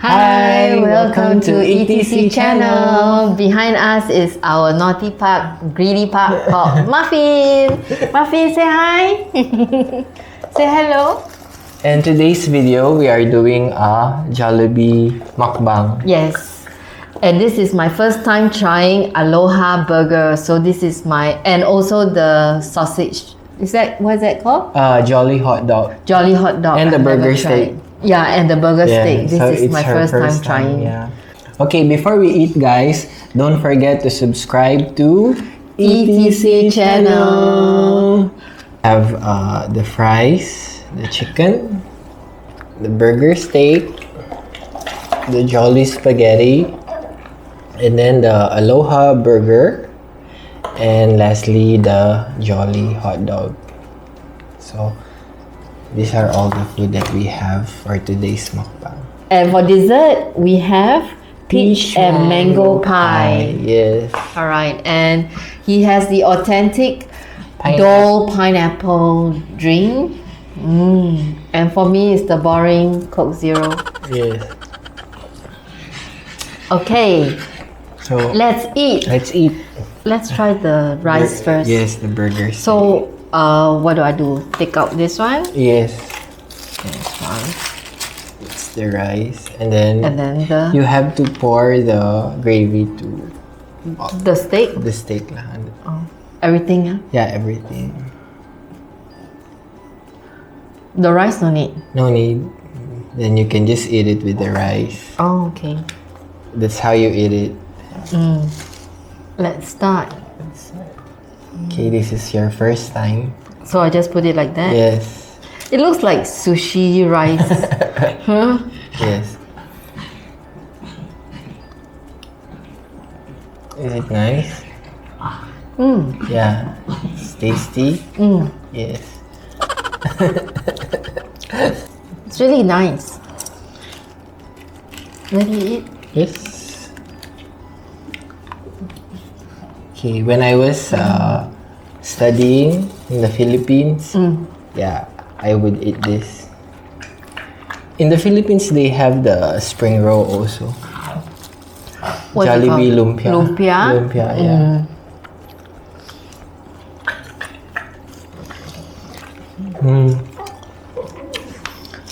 Hi, welcome to ETC channel. Behind us is our naughty park, greedy park called Muffin. Muffin, say hi. Say hello. In today's video, we are doing a Jollibee Mukbang. Yes. And this is my first time trying Aloha burger. So this is my, and also the sausage. What is that called? Jolly hot dog. Jolly hot dog. And the burger steak. Yeah, and the burger steak. This so is my first time trying. Yeah. Okay, before we eat, guys, don't forget to subscribe to ETC channel. Have the fries, the chicken, the burger steak, the Jolly spaghetti, and then the Aloha burger, and lastly the Jolly hot dog. So these are all the food that we have for today's mukbang. And for dessert, we have peach and mango pie. Yes. All right, and he has the authentic Dole pineapple drink. And for me, it's the boring Coke Zero. Yes. Okay. So let's eat. Let's eat. Let's try the rice first. Yes, the burger. So, what do I do? Take out this one. Yes. This one. It's the rice, and then the you have to pour the gravy to the steak. The steak lah. Oh, everything. Yeah, everything. The rice no need. No need. Then you can just eat it with the rice. Oh, okay. That's how you eat it. Let's start. Okay, this is your first time. So I just put it like that? Yes. It looks like sushi rice. Huh? Yes. Is it nice? Yeah. It's tasty. Yes. It's really nice. Let me eat. Yes. Okay, when I was studying in the Philippines, yeah, I would eat this. In the Philippines, they have the spring roll also. What's Jollibee lumpia. Lumpia? Lumpia, yeah.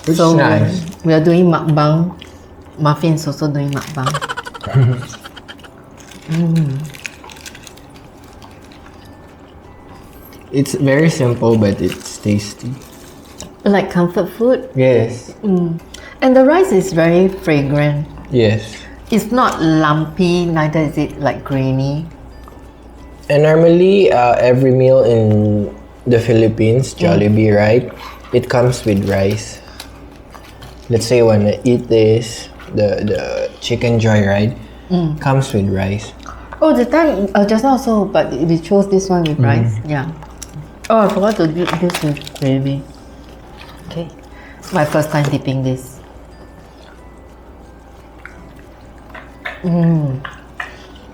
It's So nice. we are doing mukbang. Muffin's also doing mukbang. It's very simple, but it's tasty. Like comfort food. Yes. And the rice is very fragrant. Yes. It's not lumpy, neither is it like grainy. And normally, every meal in the Philippines, Jollibee, right? It comes with rice. Let's say when I eat this, the chicken joy, right? Comes with rice. Oh, the time just now also, but we chose this one with rice. Yeah. Oh, I forgot to dip this with gravy. Okay, it's my first time dipping this.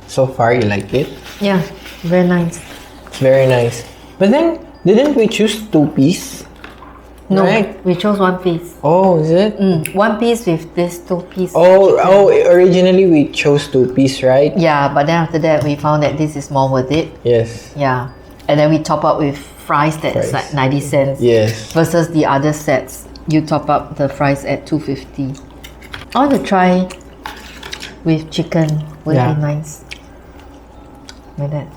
So far, you like it? Yeah, very nice. It's very nice. But then, didn't we choose 2-piece? No, Right? we chose one piece. Oh, is it? One piece with this 2-piece. Oh, originally we chose 2-piece, right? Yeah, but then after that we found that this is more worth it. Yes. Yeah, and then we top up with fries that's like 90 cents. Yes. Versus the other sets, you top up the fries at $2.50. I want to try with chicken. Would it be nice? Like that.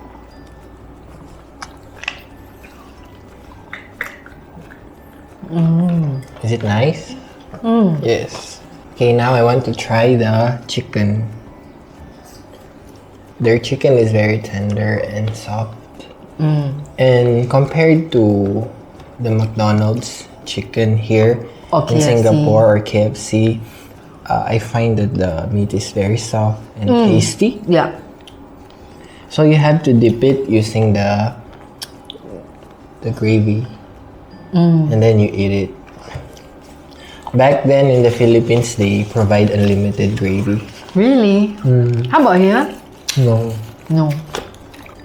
Is it nice? Yes. Okay, now I want to try the chicken. Their chicken is very tender and soft. And compared to the McDonald's chicken here in Singapore or KFC, I find that the meat is very soft and tasty. Yeah. So you have to dip it using the gravy. And then you eat it. Back then in the Philippines, they provide unlimited gravy. Really? How about here? No. No.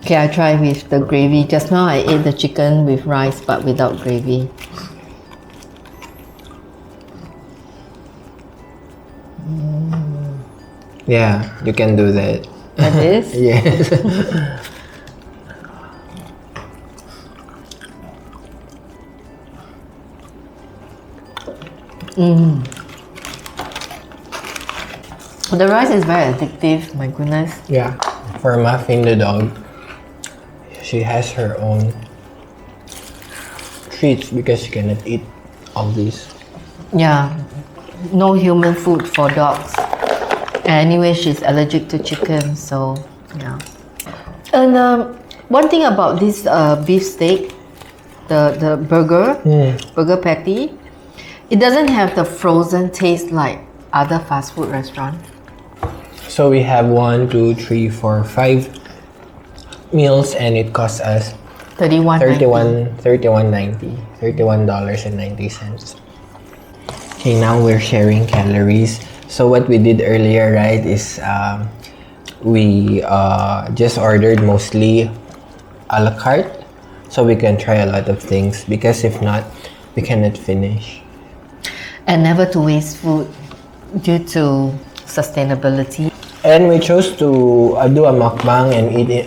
Okay, I try with the gravy. Just now I ate the chicken with rice but without gravy. Yeah, you can do that. Like this? Yes. The rice is very addictive, my goodness. Yeah. For Muffin the dog, she has her own treats because she cannot eat all these. Yeah, no human food for dogs. Anyway, she's allergic to chicken, so yeah. And one thing about this beef steak, the burger patty, it doesn't have the frozen taste like other fast food restaurants. So we have 1, 2, 3, 4, 5 meals, and it costs us $31.90. $31.90. Okay, now we're sharing calories. So what we did earlier, right, is we just ordered mostly a la carte, so we can try a lot of things, because if not, we cannot finish. And never to waste food due to sustainability. And we chose to do a mukbang and eat it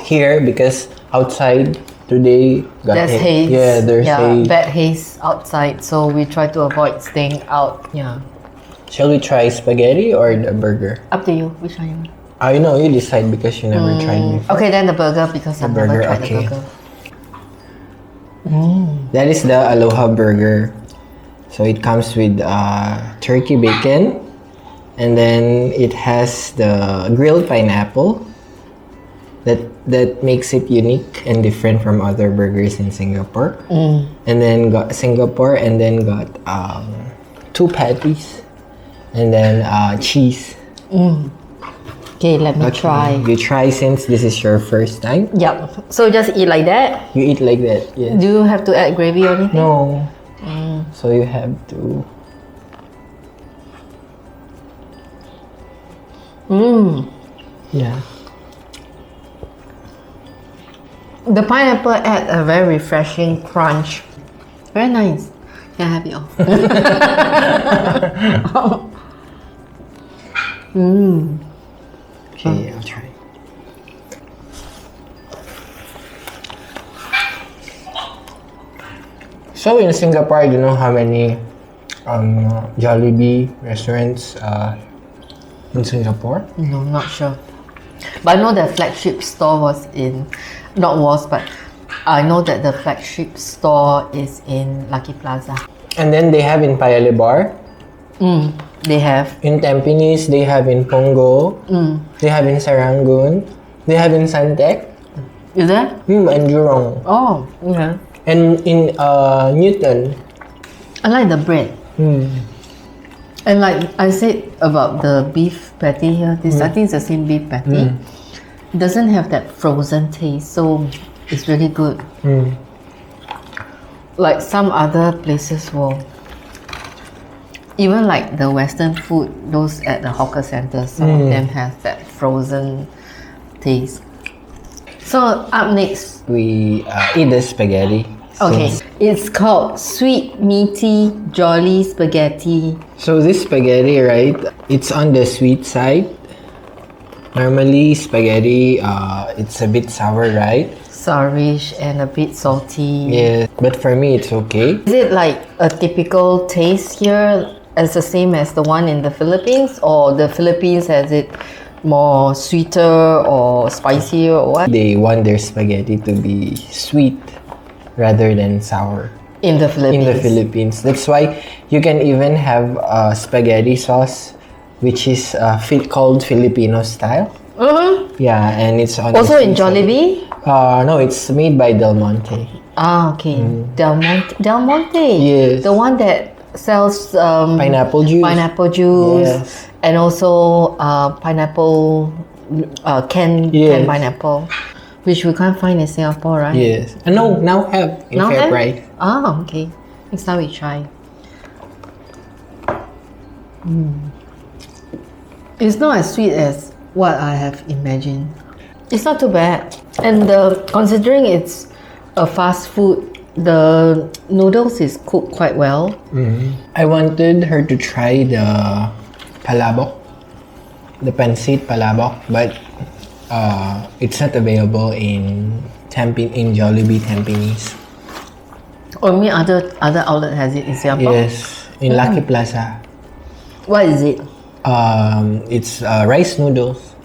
here, because outside today got There's haze. Yeah, there's haze. Bad haze outside, so we try to avoid staying out. Yeah. Shall we try spaghetti or the burger? Up to you. Which one you want? I know you decide, because you never tried before. Okay, then the burger, because I've never burger, tried okay. the burger. That is the Aloha burger. So it comes with turkey bacon, and then it has the grilled pineapple. That makes it unique and different from other burgers in Singapore. And then got Singapore, and then got 2 patties, and then cheese. Okay, let me try. You try, since this is your first time. Yep. So just eat like that? You eat like that, yes. Do you have to add gravy or anything? No. So you have to. Yeah. The pineapple add a very refreshing crunch. Very nice. Can I have it all? Okay, I'll try. So in Singapore, I don't know how many Jollibee restaurants in Singapore. No, not sure. But I know the flagship store was in, but I know that the flagship store is in Lucky Plaza. And then they have in Paya Lebar. They have. In Tampines, they have in Pongo. They have in Serangoon. They have in Santec. Is there? And Jurong. Oh, okay. And in Newton. I like the bread. And like I said about the beef patty here, this I think it's the same beef patty. It doesn't have that frozen taste, so it's really good. Like some other places will, even like the Western food, those at the hawker centers, some of them has that frozen taste. So up next, We eat the spaghetti. okay, it's called Sweet Meaty Jolly Spaghetti. So this spaghetti, right, it's on the sweet side. Normally spaghetti, it's a bit sour, right? Sourish and a bit salty. Yeah, but for me it's okay. Is it like a typical taste here as the same as the one in the Philippines, or the Philippines has it more sweeter or spicier or what? They want their spaghetti to be sweet rather than sour. In the Philippines. In the Philippines. That's why you can even have spaghetti sauce, which is called Filipino style. Yeah, and it's on Also the in sweet side. Jollibee? No, it's made by Del Monte. Ah, okay. Del Monte. Yes. The one that sells Pineapple juice. pineapple juice, Yes. and also pineapple canned Yes. pineapple, which we can't find in Singapore, right? Yes. No, now have in Now fair have? price. Ah, okay. Next time we try. It's not as sweet as what I have imagined. It's not too bad. And considering it's a fast food, the noodles is cooked quite well. I wanted her to try the palabok. the pancit palabok, but it's not available in Jollibee Tampines. Only other outlet has it in Singapore? Yes, in Lucky Plaza. What is it? It's rice noodles.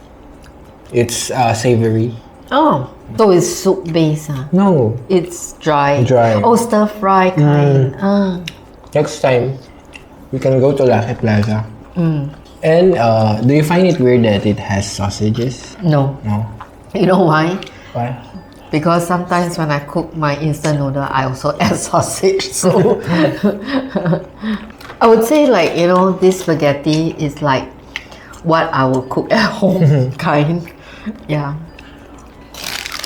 It's savory. Oh, so it's soup based. Huh? No, It's dry. Dry. Oh, stir fry kind. Ah. next time we can go to Lucky Plaza. Mm. And do you find it weird that it has sausages? No. No. You know why? Why? Because sometimes when I cook my instant noodle, I also add sausage. So I would say like, you know, this spaghetti is like what I will cook at home kind. Yeah.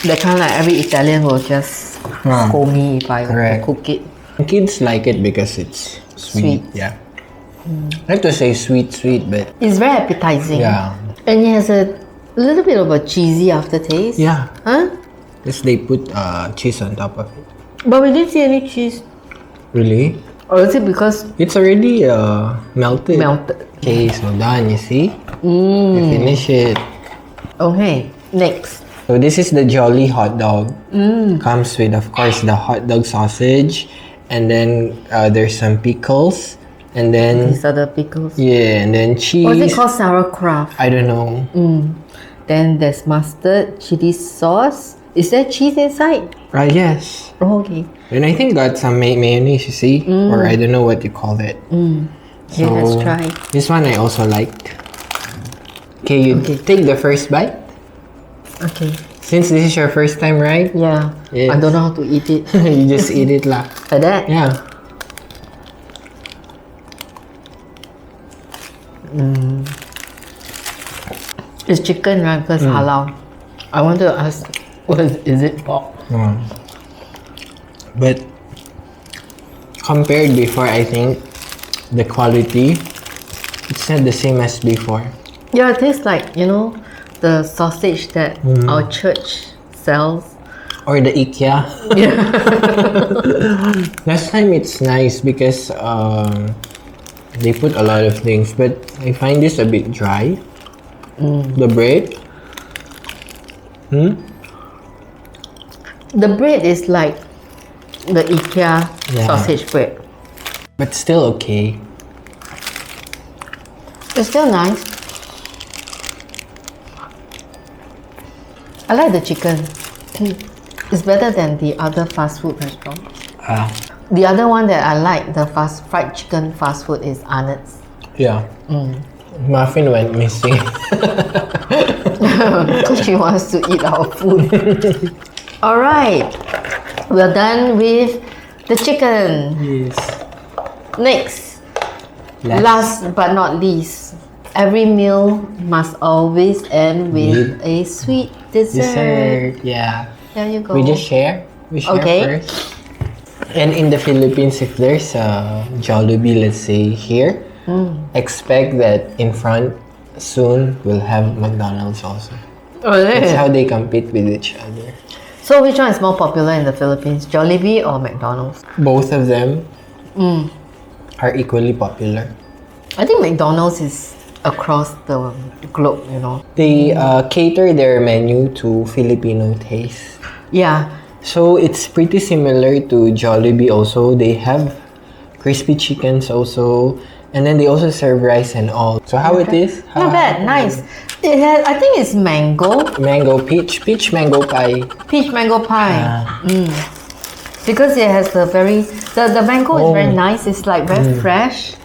The kind like every Italian will just scold me if I Correct. cook it. Kids like it because it's sweet. Sweet. Yeah. I like to say sweet, but It's very appetizing. yeah. And it has a little bit of a cheesy aftertaste. Yeah. Huh? Because they put cheese on top of it. But we didn't see any cheese. Really? Or is it because It's already melted. melted? Okay, so done, you see? You finish it. Okay, next. So this is the Jolly hot dog. Comes with, of course, the hot dog sausage. And then there's some pickles. And then, These are the pickles. yeah, and then cheese. What's it called? Sauerkraut. I don't know. Then there's mustard, chili sauce. Is there cheese inside? Yes. Oh, okay. And I think got some mayonnaise, you see? Or I don't know what you call it. Okay, let's try. This one I also liked. Okay, you take the first bite. Okay. Since this is your first time, right? Yeah. Yes. I don't know how to eat it. You just eat it lah. Like that? Yeah. It's chicken, right? Because halal. I want to ask, is it pork? But compared before, I think the quality, it's not the same as before. Yeah, it tastes like, you know, the sausage that our church sells. Or the IKEA. Last time it's nice because they put a lot of things, but I find this a bit dry. The bread. The bread is like the IKEA sausage bread. But still okay. It's still nice. I like the chicken. It's better than the other fast food restaurants. The other one that I like, the fried chicken fast food, is Arnott's. Yeah. Muffin went missing. Because she wants to eat our food. Alright, we're done with the chicken. Yes. Next, last but not least, every meal must always end with a sweet dessert. Yeah. There you go. We just share. We share first. And in the Philippines, if there's a Jollibee, let's say here, expect that in front soon we'll have McDonald's also. Oh, really? That's how they compete with each other. So which one is more popular in the Philippines, Jollibee or McDonald's? Both of them are equally popular. I think McDonald's is across the globe, you know. They cater their menu to Filipino taste. Yeah. So it's pretty similar to Jollibee also. They have crispy chickens also. And then they also serve rice and all. So how it is? Not bad, nice. It has, I think it's mango. Mango peach mango pie. Peach mango pie. Because it has the mango is very nice. It's like very fresh.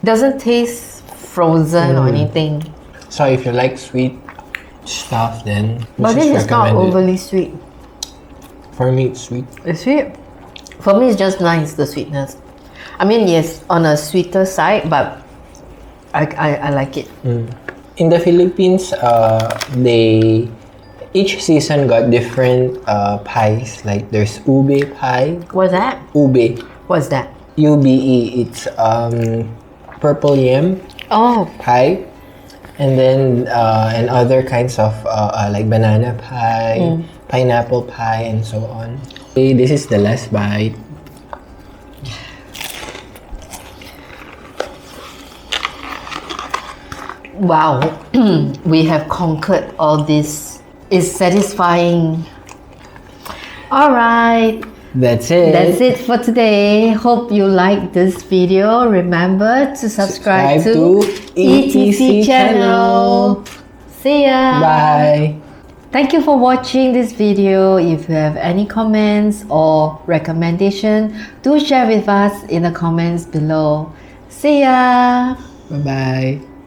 Doesn't taste frozen or anything. So if you like sweet stuff, then But this is not recommended. overly sweet. For me, it's sweet. It's sweet. For me, it's just nice, the sweetness. I mean, yes, on a sweeter side, but I like it. In the Philippines, each season got different pies. Like there's ube pie. What's that? Ube. What's that? UBE. It's purple yam Oh, pie. And then and other kinds of like banana pie, pineapple pie, and so on. Okay, this is the last bite. Wow, we have conquered all this. It's satisfying. All right. That's it. That's it for today. Hope you like this video. Remember to subscribe to ETC channel. See ya. Bye. Thank you for watching this video. If you have any comments or recommendation, do share with us in the comments below. See ya. Bye-bye.